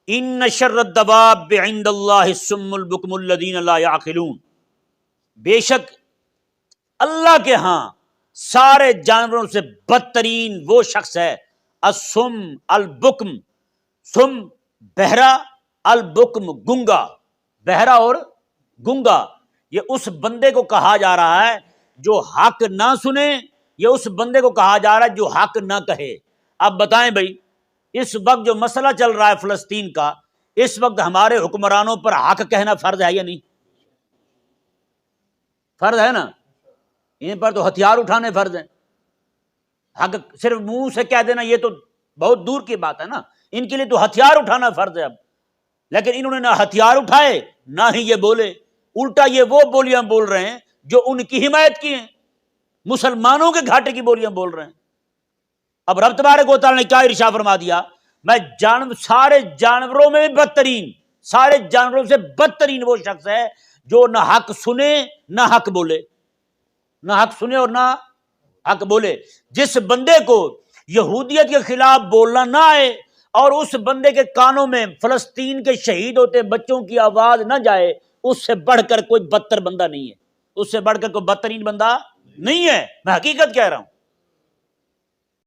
ان شر الدواب عند اللہ الصم البکم الذین لا یعقلون، بے شک اللہ کے ہاں سارے جانوروں سے بدترین وہ شخص ہے الصم البکم، سم بہرا، البکم گنگا، بہرا اور گنگا، یہ اس بندے کو کہا جا رہا ہے جو حق نہ سنے، یہ اس بندے کو کہا جا رہا ہے جو حق نہ کہے۔ اب بتائیں بھائی، اس وقت جو مسئلہ چل رہا ہے فلسطین کا، اس وقت ہمارے حکمرانوں پر حق کہنا فرض ہے یا نہیں؟ فرض ہے نا، ان پر تو ہتھیار اٹھانے فرض ہیں۔ حق صرف منہ سے کہہ دینا یہ تو بہت دور کی بات ہے نا، ان کے لیے تو ہتھیار اٹھانا فرض ہے اب، لیکن انہوں نے نہ ہتھیار اٹھائے نہ ہی یہ بولے، الٹا یہ وہ بولیاں بول رہے ہیں جو ان کی حمایت کی ہیں، مسلمانوں کے گھاٹے کی بولیاں بول رہے ہیں۔ اب رب تبارک و تعالیٰ نے کیا ارشاد فرما دیا، میں سارے جانوروں میں بھی بدترین، سارے جانوروں سے بدترین وہ شخص ہے جو نہ حق سنے نہ حق بولے، نہ حق سنے اور نہ حق بولے۔ جس بندے کو یہودیت کے خلاف بولنا نہ آئے اور اس بندے کے کانوں میں فلسطین کے شہید ہوتے بچوں کی آواز نہ جائے، اس سے بڑھ کر کوئی بدتر بندہ نہیں ہے، اس سے بڑھ کر کوئی بدترین بندہ نہیں ہے، میں حقیقت کہہ رہا ہوں۔